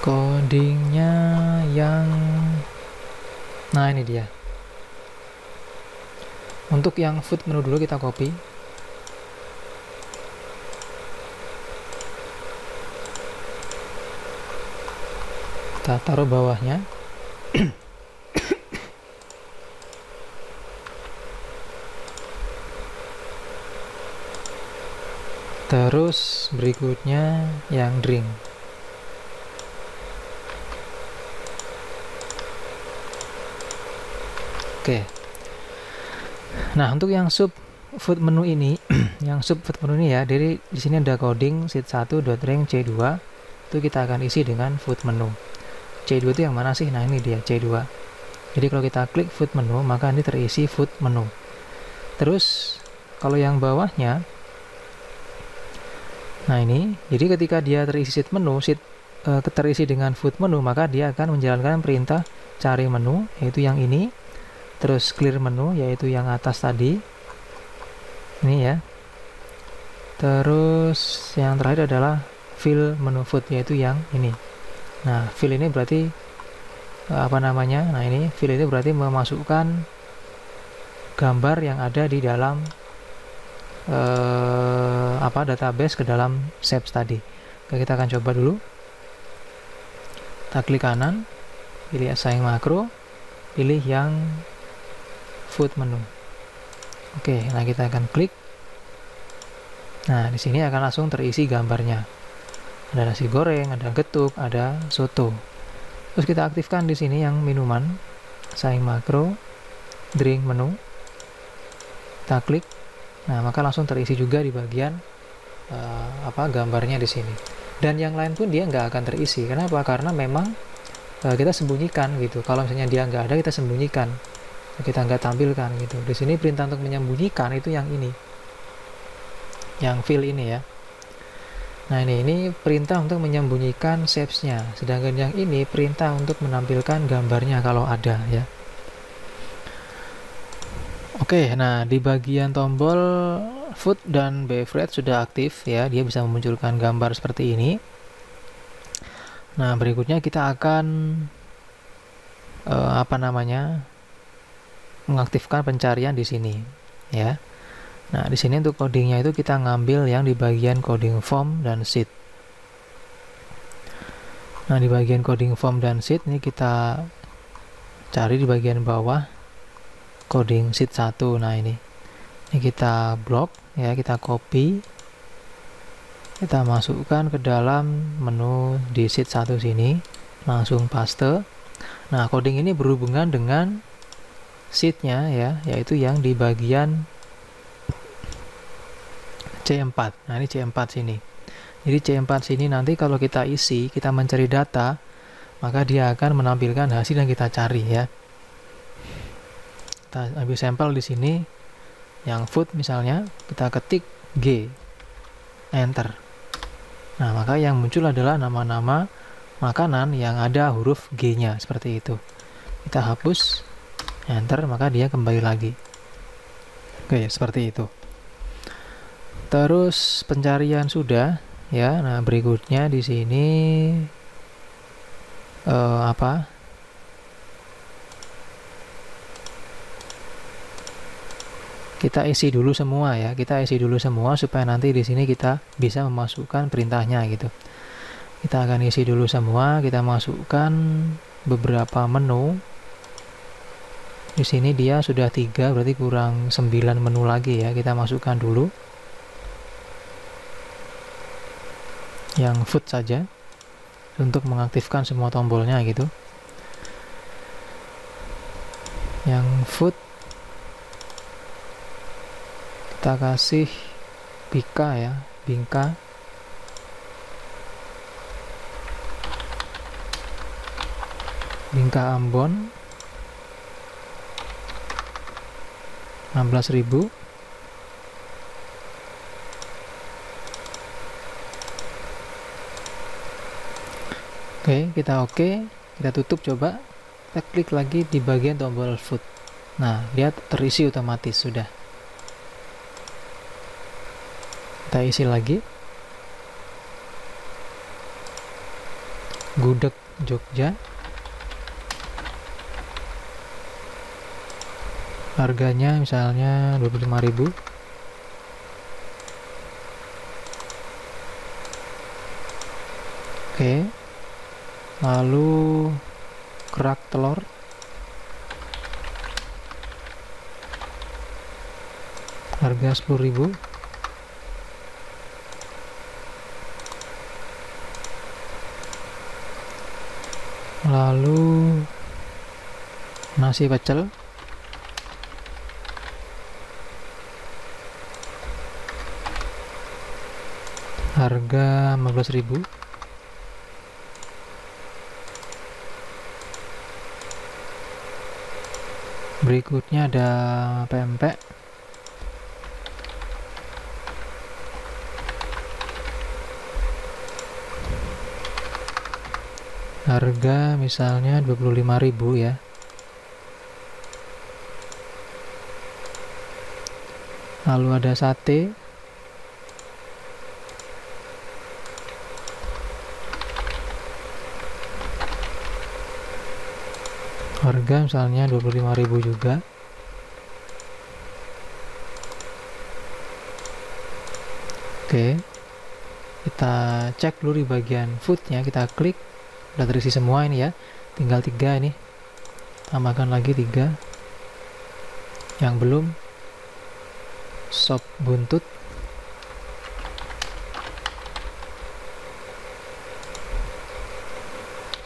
codingnya yang ini dia. Untuk yang food menu dulu kita copy. Kita taruh bawahnya. Terus berikutnya yang drink. Oke. Nah, untuk yang sub food menu ini, yang sub food menu ini ya, dari di sini ada coding sheet1.rank C2. Itu kita akan isi dengan food menu. C2 itu yang mana sih? Nah, ini dia C2. Jadi kalau kita klik food menu, maka ini terisi food menu. Terus kalau yang bawahnya, nah ini, jadi ketika dia terisi sheet menu, terisi dengan food menu, maka dia akan menjalankan perintah cari menu, yaitu yang ini. Terus clear menu, yaitu yang atas tadi. Ini ya. Terus yang terakhir adalah fill menu food, yaitu yang ini. Nah, fill ini berarti apa namanya? Nah, ini fill ini berarti memasukkan gambar yang ada di dalam database ke dalam shapes tadi. Oke, kita akan coba dulu. Kita klik kanan, pilih assign makro, pilih yang food menu. Oke, nah kita akan klik. Nah, di sini akan langsung terisi gambarnya. Ada nasi goreng, ada getuk, ada soto. Terus kita aktifkan di sini yang minuman, assign makro, drink menu. Kita klik. Nah, maka langsung terisi juga di bagian gambarnya di sini. Dan yang lain pun dia nggak akan terisi. Kenapa? Karena memang kita sembunyikan gitu. Kalau misalnya dia nggak ada, kita sembunyikan. Kita nggak tampilkan gitu. Di sini perintah untuk menyembunyikan itu yang ini, yang fill ini ya. Nah, ini perintah untuk menyembunyikan shapes-nya, sedangkan yang ini perintah untuk menampilkan gambarnya kalau ada ya. Oke, nah di bagian tombol food dan beverage sudah aktif ya, dia bisa memunculkan gambar seperti ini. Nah, berikutnya kita akan mengaktifkan pencarian di sini ya. Nah, di sini untuk codingnya itu kita ngambil yang di bagian coding form dan sheet. Nah, di bagian coding form dan sheet ini kita cari di bagian bawah coding sheet 1. Nah, ini kita blok ya, kita copy, kita masukkan ke dalam menu di sheet 1 sini, langsung paste. Nah, coding ini berhubungan dengan sheet-nya ya, yaitu yang di bagian C4. Nah, ini C4 sini. Jadi C4 sini nanti kalau kita isi, kita mencari data, maka dia akan menampilkan hasil yang kita cari ya. Kita ambil sampel di sini, yang food misalnya, kita ketik G, enter. Nah, maka yang muncul adalah nama-nama makanan yang ada huruf G-nya, seperti itu. Kita hapus, enter, maka dia kembali lagi. Oke, seperti itu. Terus pencarian sudah ya. Nah, berikutnya di sini kita isi dulu semua ya. Kita isi dulu semua supaya nanti di sini kita bisa memasukkan perintahnya gitu. Kita akan isi dulu semua, kita masukkan beberapa menu. Di sini dia sudah 3, berarti kurang 9 menu lagi ya. Kita masukkan dulu yang food saja untuk mengaktifkan semua tombolnya gitu. Yang food kita kasih Bika ya, Bingka. Bingka Ambon 16.000. Oke, kita tutup coba. Kita klik lagi di bagian tombol food. Nah, lihat terisi otomatis sudah. Kita isi lagi. Gudeg Jogja. Harganya misalnya 25.000. Oke. lalu kerak telur, harga 10.000. Lalu nasi pecel, harga 15.000. Berikutnya ada pempek, harga misalnya 25.000 ya. Lalu ada sate, harga misalnya 25.000 juga. Oke, kita cek dulu di bagian foodnya, kita klik, udah terisi semua ini ya, tinggal 3 ini, tambahkan lagi 3 yang belum. Sop buntut,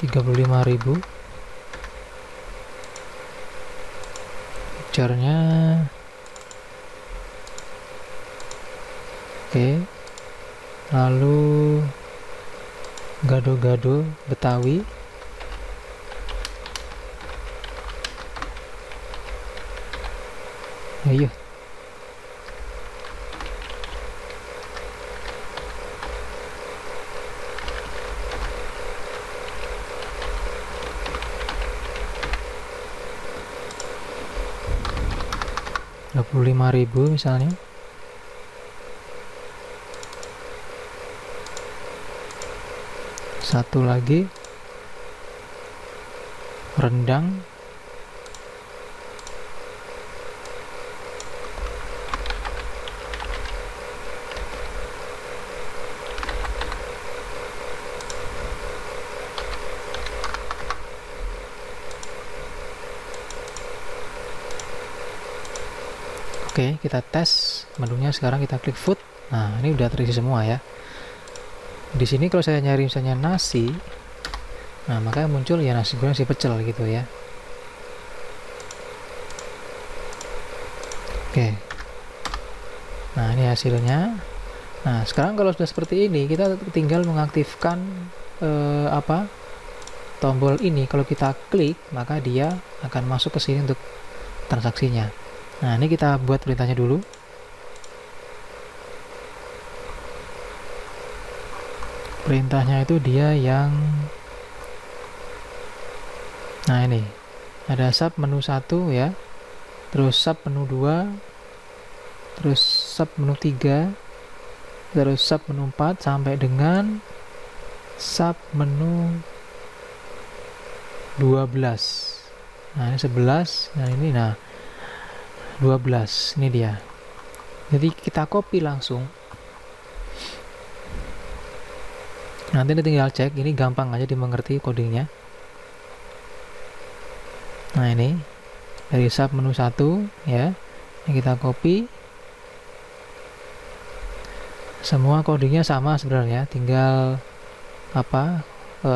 Rp35.000. Picture-nya oke. Lalu gado-gado Betawi, ayo. Rp25.000 misalnya. Satu lagi rendang, oke, kita tes menunya. Sekarang kita klik food. Nah, ini udah terisi semua ya. Di sini kalau saya nyari misalnya nasi, nah makanya muncul ya nasi goreng, nasi pecel gitu ya. Oke. Nah, ini hasilnya. Nah, sekarang kalau sudah seperti ini, kita tinggal mengaktifkan tombol ini. Kalau kita klik, maka dia akan masuk ke sini untuk transaksinya. Nah, ini kita buat perintahnya dulu. Perintahnya itu dia yang, nah ini ada sub menu 1 ya, terus sub menu 2, terus sub menu 3, terus sub menu 4 sampai dengan sub menu 12. Nah, ini 11, nah ini 12, ini dia. Jadi kita copy langsung. Nanti tinggal cek, ini gampang aja dimengerti codingnya. Nah, ini dari sub menu 1 ya, ini kita copy. Semua codingnya sama sebenarnya, tinggal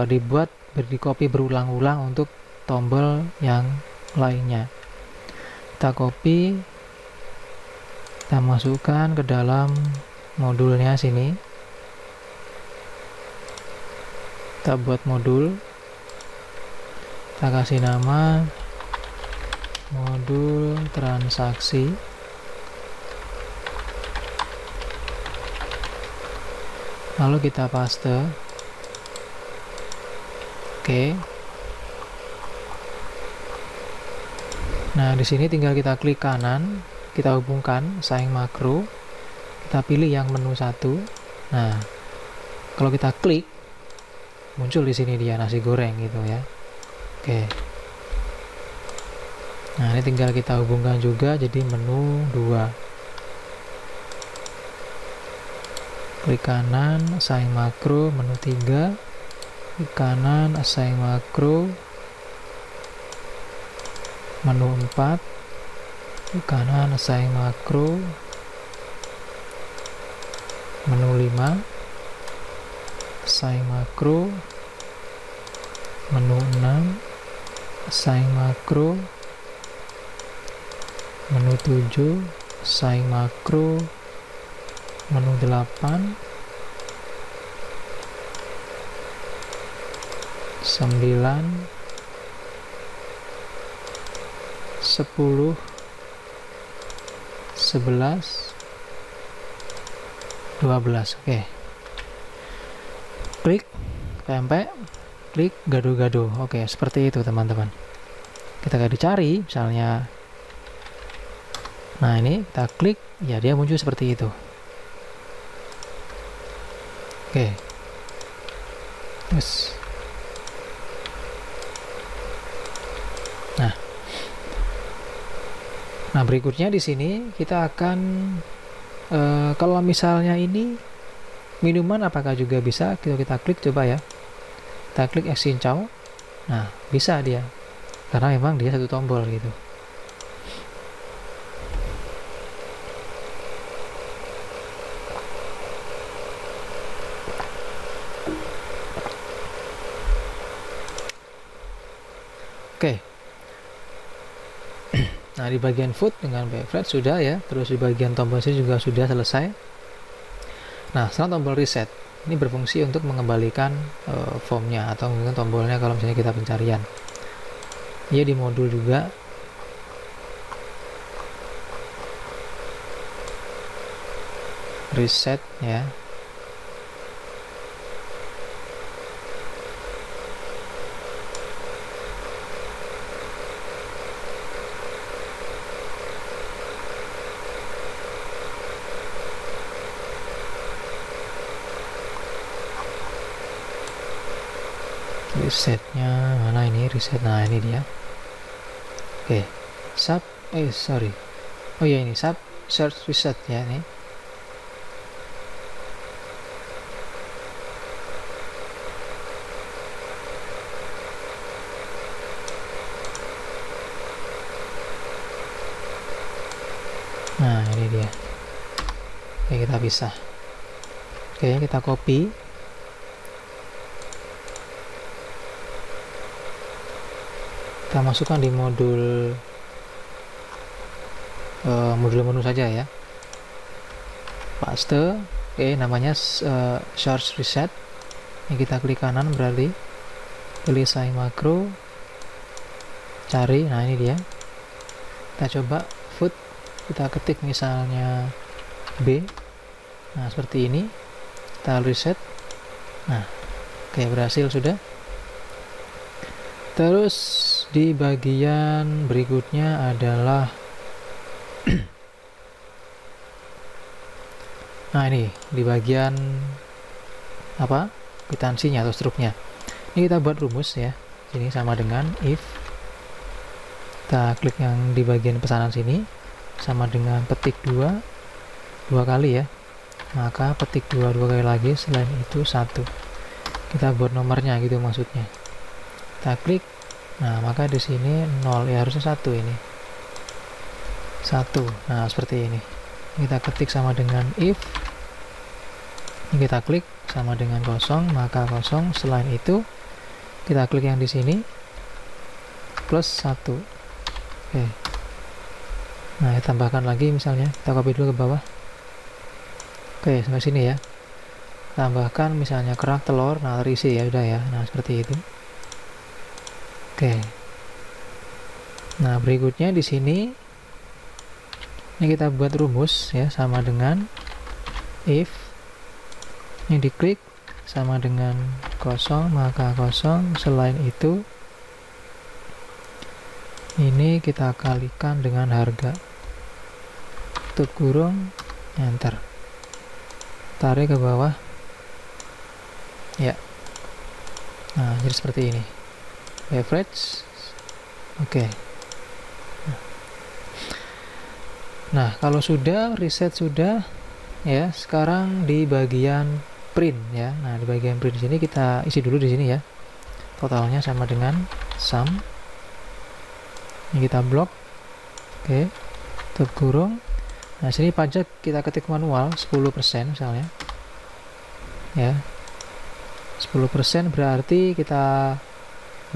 dibuat di copy berulang-ulang untuk tombol yang lainnya. Kita copy, kita masukkan ke dalam modulnya sini. Kita buat modul, kita kasih nama modul transaksi, lalu kita paste. Oke. Nah, di sini tinggal kita klik kanan, kita hubungkan saing makro, kita pilih yang menu 1. Nah, kalau kita klik, muncul di sini dia nasi goreng gitu ya. Oke. Nah, ini tinggal kita hubungkan juga jadi menu 2. Klik kanan, saing makro, menu 3, klik kanan, assign makro, menu 4, klik kanan, assign makro, menu 5, assign makro, menu 6, assign makro, menu 7, assign makro, menu 8, 9, 10, 11, 12. Oke. Klik sampai klik gado-gado. Oke, seperti itu teman-teman. Kita dicari misalnya, nah ini kita klik, ya dia muncul seperti itu. Oke. Yes. Nah berikutnya di sini kita akan kalau misalnya ini minuman apakah juga bisa, kita klik coba ya, kita klik Excincau. Nah bisa dia, karena memang dia satu tombol gitu. Oke. Nah di bagian food dengan beverage sudah ya, terus di bagian tombol sini juga sudah selesai. Nah sekarang tombol reset ini berfungsi untuk mengembalikan formnya atau mungkin tombolnya kalau misalnya kita pencarian. Ia di modul juga. Reset ya. Resetnya mana ini, reset, nah ini dia. Oke, sorry, oh ya ini sub search reset ya nih. Nah ini dia. Oke, kita pisah. Oke, kita copy. Kita masukkan di modul menu saja ya, paste. Oke, namanya search reset. Ini kita klik kanan berarti, pilih assign makro, cari. Nah ini dia, kita coba food, kita ketik misalnya B. Nah seperti ini, kita reset. Nah oke, berhasil sudah. Terus di bagian berikutnya adalah nah ini di bagian apa, kwitansinya atau struknya. Ini kita buat rumus ya, sini sama dengan if, kita klik yang di bagian pesanan sini sama dengan petik dua kali ya, maka petik dua kali lagi, selain itu 1. Kita buat nomornya gitu maksudnya. Kita klik, nah maka di sini 0 ya, harusnya 1 ini 1. Nah seperti ini. Kita ketik sama dengan if, ini kita klik sama dengan 0, maka 0. Selain itu kita klik yang di sini plus 1. Oke. Nah tambahkan lagi misalnya, kita copy dulu ke bawah. Oke, sampai sini ya. Tambahkan misalnya kerak telur, nah terisi ya udah ya. Nah seperti itu. Oke. Nah, berikutnya di sini ini kita buat rumus ya, sama dengan if, ini diklik sama dengan 0, maka 0. Selain itu ini kita kalikan dengan harga, tutup kurung, enter, tarik ke bawah ya. Nah jadi seperti ini average. Oke. Nah kalau sudah reset sudah ya, sekarang di bagian print ya. Nah, di bagian print di sini kita isi dulu di sini ya. Totalnya sama dengan sum. Ini kita blok. Oke. Tutup kurung. Nah, sini pajak kita ketik manual 10% misalnya. Ya. 10% berarti kita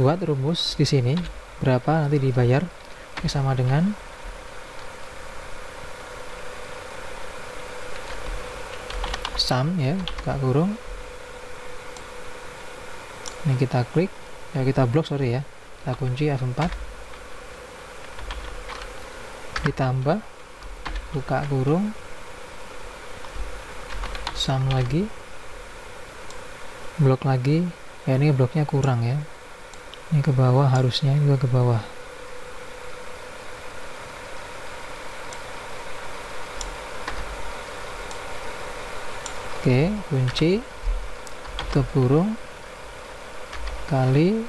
buat rumus di sini berapa nanti dibayar. Ini sama dengan sum ya, buka kurung. Ini kita klik, ya kita blok sorry ya, kita kunci F4, ditambah, buka kurung, sum lagi, blok lagi. Ya ini bloknya kurang ya, ini ke bawah, harusnya juga ke bawah. Oke, kunci, tutup kurung, kali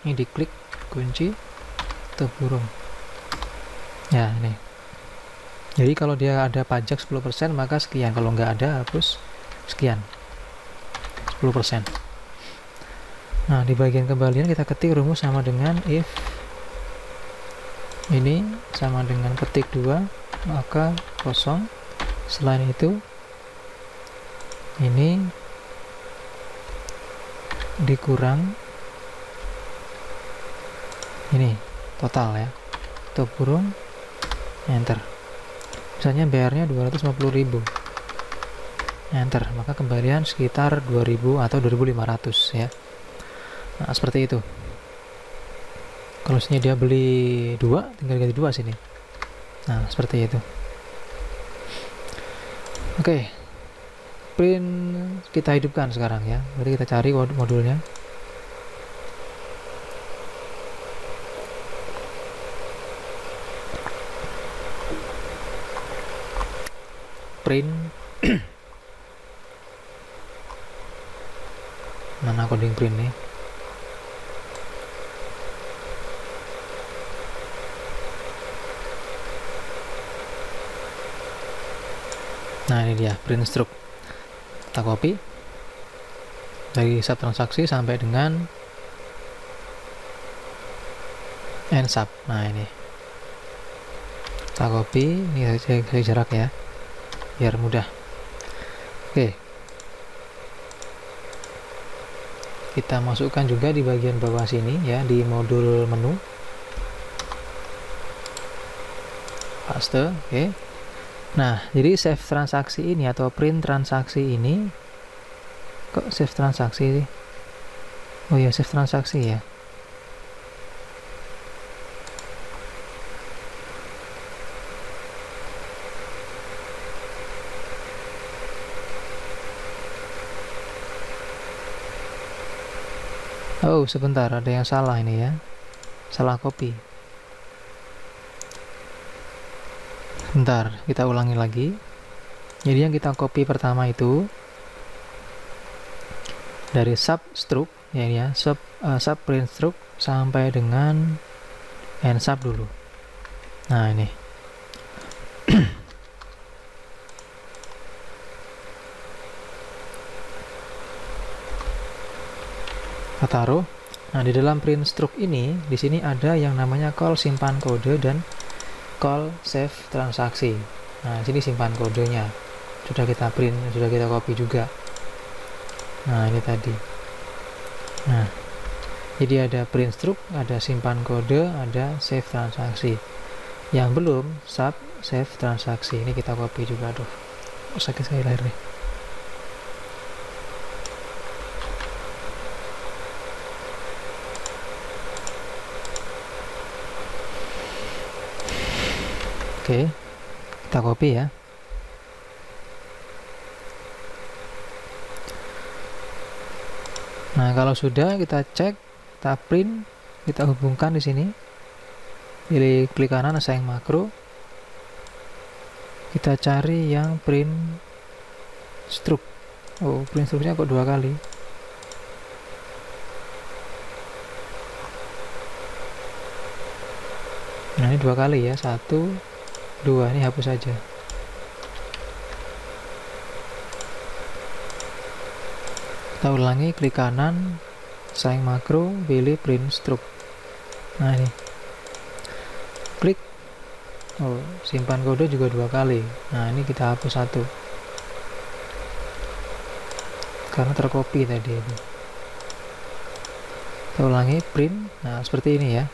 ini diklik, kunci, tutup kurung. Ya ini. Jadi kalau dia ada pajak 10% maka sekian, kalau nggak ada hapus sekian, 10%. Nah, di bagian kembalian kita ketik rumus sama dengan if ini sama dengan ketik 2 maka kosong. Selain itu ini dikurang ini total ya, tutup kurung, enter. Misalnya bayarnya 250.000, enter, maka kembalian sekitar 2000 atau 2500 ya. Nah, seperti itu. Kalau sini dia beli 2, tinggal ganti 2 sini. Nah, seperti itu. Oke, print kita hidupkan sekarang ya. Berarti kita cari modulnya. Print mana coding print nih? Nah, ini dia print struct. Kita copy dari sub transaksi sampai dengan end sub. Nah, ini kita copy, ini saya jarak ya biar mudah. Oke, kita masukkan juga di bagian bawah sini ya, di modul menu paste. Oke. Nah, jadi save transaksi ini atau print transaksi ini, kok save transaksi sih? Oh ya, save transaksi ya. Oh, sebentar, ada yang salah ini ya. Salah copy. Bentar, kita ulangi lagi. Jadi yang kita copy pertama itu dari sub struct ya, sub print struct sampai dengan end sub dulu. Nah, ini. Kita taruh. Nah, di dalam print struct ini, di sini ada yang namanya call simpan kode dan call save transaksi. Nah, sini simpan kodenya. Sudah kita print, sudah kita copy juga. Nah, ini tadi. Nah, jadi ada print struct, ada simpan kode, ada save transaksi. Yang belum sub save transaksi. Ini kita copy juga. Aduh, sakit sekali lahir nih. Oke, kita copy ya. Nah, kalau sudah kita cek, kita print, kita hubungkan di sini. Pilih klik kanan assign makro. Kita cari yang print struct. Oh, print structnya kok 2 kali. Nah, ini 2 kali ya, 1 2, ini hapus saja. Kita ulangi, klik kanan, assign makro, pilih print struct. Nah ini, klik, simpan kode juga 2 kali. Nah ini kita hapus 1 karena tercopy tadi itu. Kita ulangi, print. Nah seperti ini ya,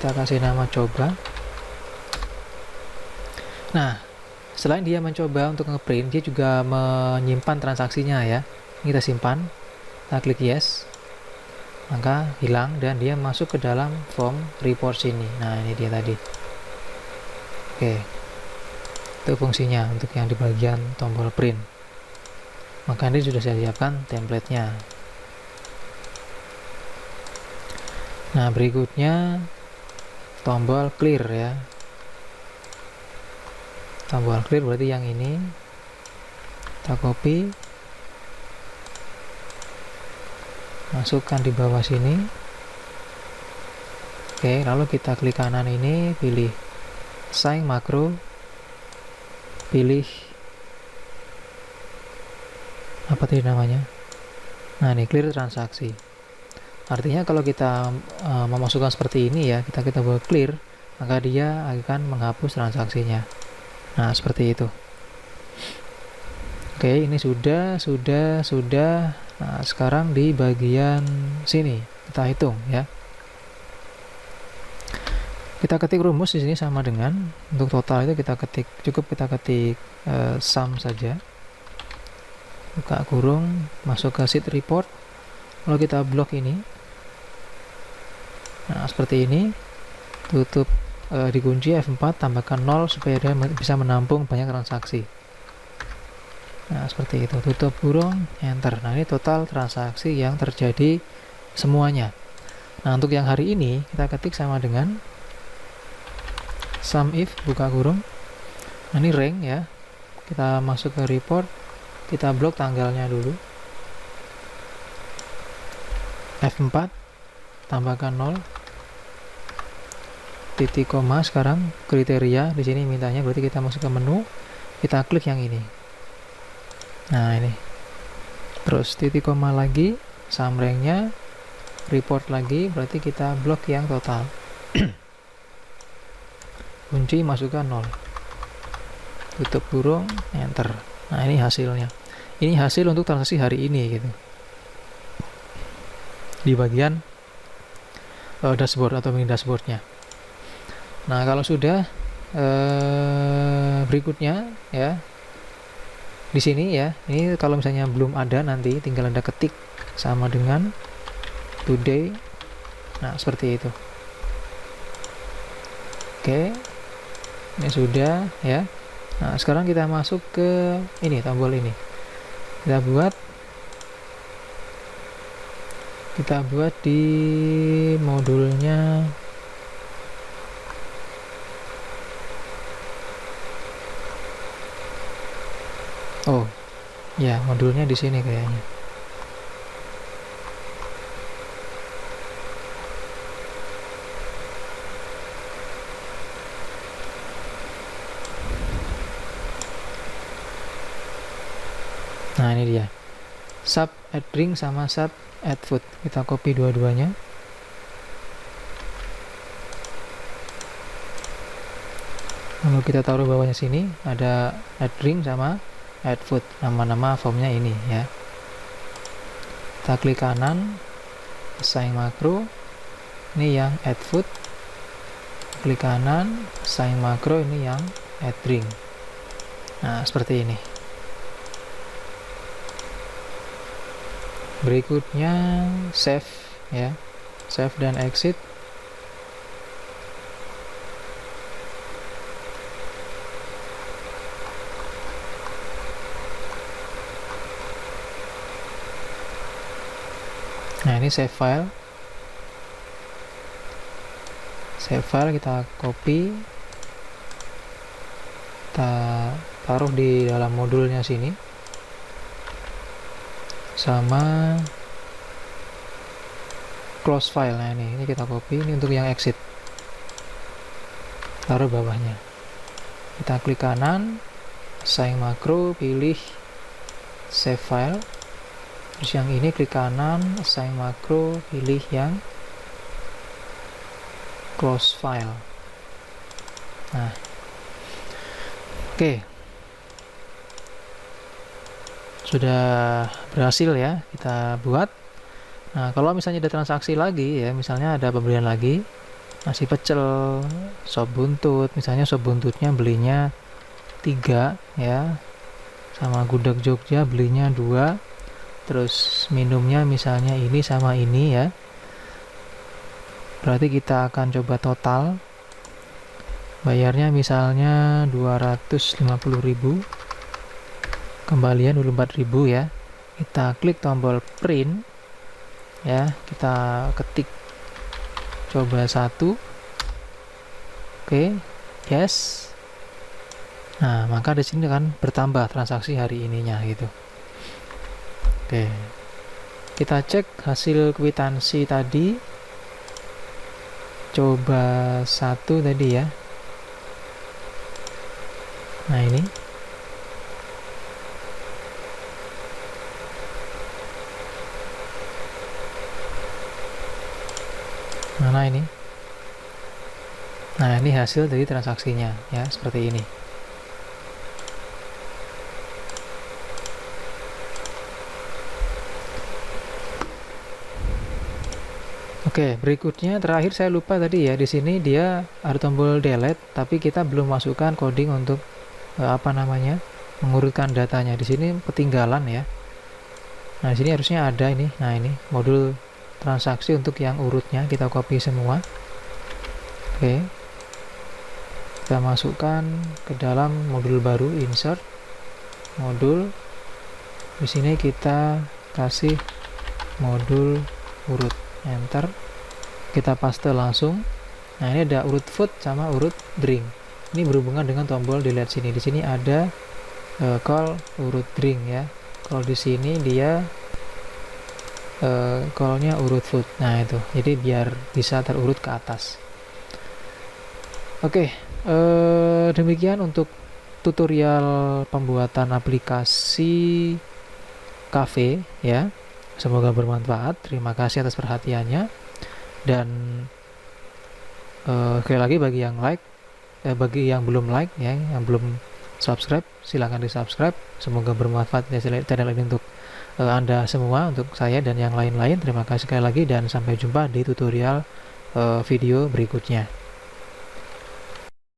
kita kasih nama coba. Nah selain dia mencoba untuk ngeprint, dia juga menyimpan transaksinya ya. Ini kita simpan, kita klik yes, maka hilang dan dia masuk ke dalam form report sini. Nah ini dia tadi. Oke, itu fungsinya untuk yang di bagian tombol print. Maka ini sudah saya siapkan template-nya. Nah berikutnya tombol clear ya. Tombol clear berarti yang ini, kita copy, masukkan di bawah sini. Oke, lalu kita klik kanan ini, pilih assign makro, pilih apa tadi namanya. Nah ini clear transaksi. Artinya kalau kita memasukkan seperti ini ya, kita buat clear, maka dia akan menghapus transaksinya. Nah seperti itu. Oke, ini sudah. Nah sekarang di bagian sini kita hitung ya. Kita ketik rumus di sini sama dengan untuk total itu cukup kita ketik sum saja. Buka kurung, masuk ke sheet report, lalu kita blok ini. Nah seperti ini, tutup, dikunci F4, tambahkan 0 supaya dia bisa menampung banyak transaksi. Nah seperti itu, tutup kurung, enter. Nah ini total transaksi yang terjadi semuanya. Nah untuk yang hari ini kita ketik sama dengan sum if, buka kurung. Nah ini rank ya, kita masuk ke report, kita blok tanggalnya dulu, F4, tambahkan 0, titik koma. Sekarang kriteria di sini mintanya, berarti kita masuk ke menu, kita klik yang ini. Nah ini, terus titik koma lagi, sum rank-nya, report lagi, berarti kita blok yang total. Kunci, masukkan 0, tutup kurung, enter. Nah ini hasilnya. Ini hasil untuk transaksi hari ini gitu, di bagian dashboard atau mini dashboardnya. Nah kalau sudah, berikutnya ya, di sini ya, ini kalau misalnya belum ada, nanti tinggal Anda ketik sama dengan today. Nah seperti itu. Oke, ini sudah ya. Nah sekarang kita masuk ke ini, tombol ini, kita buat di modulnya. Oh ya, modulnya di sini kayaknya. Nah ini dia, sub add drink sama sub add food. Kita copy dua-duanya. Lalu kita taruh bawahnya sini, ada add drink sama add food, nama-nama formnya ini ya. Kita klik kanan, assign makro, ini yang add food. Klik kanan, assign makro, ini yang add drink. Nah seperti ini. Berikutnya save ya, save dan exit. Nah ini save file. Save file kita copy, kita taruh di dalam modulnya sini, sama close file. Nah ini kita copy, ini untuk yang exit, taruh bawahnya. Kita klik kanan, assign makro, pilih save file. Terus yang ini klik kanan, assign makro, pilih yang close file. Nah, oke, sudah berhasil ya kita buat. Nah, kalau misalnya ada transaksi lagi ya, misalnya ada pembelian lagi, nasi pecel, sop buntut, misalnya sop buntutnya belinya 3 ya, sama gudeg Jogja belinya 2, terus minumnya misalnya ini sama ini ya, berarti kita akan coba total. Bayarnya misalnya 250.000, kembalian 24.000 ya. Kita klik tombol print ya, kita ketik coba 1, oke, yes. Nah, maka di sini kan bertambah transaksi hari ininya gitu. Oke, kita cek hasil kwitansi tadi, coba 1 tadi ya. Nah, ini mana ini? Nah, ini hasil dari transaksinya ya, seperti ini. Oke, berikutnya terakhir saya lupa tadi ya, di sini dia ada tombol delete, tapi kita belum masukkan coding untuk mengurutkan datanya. Di sini ketinggalan ya. Nah, di sini harusnya ada ini. Nah, ini modul transaksi untuk yang urutnya kita copy semua. Oke, kita masukkan ke dalam modul baru, insert modul. Di sini kita kasih modul urut, enter, kita paste langsung. Nah, ini ada urut food sama urut drink. Ini berhubungan dengan tombol delete sini. Di sini ada call urut drink ya. Kalau di sini dia callnya urut food. Nah, itu. Jadi biar bisa terurut ke atas. Oke, demikian untuk tutorial pembuatan aplikasi cafe ya. Semoga bermanfaat. Terima kasih atas perhatiannya. Dan sekali lagi bagi yang belum like ya, yang belum subscribe, silahkan di subscribe. Semoga bermanfaat ya channel ini untuk Anda semua, untuk saya dan yang lain-lain. Terima kasih sekali lagi dan sampai jumpa di tutorial video berikutnya.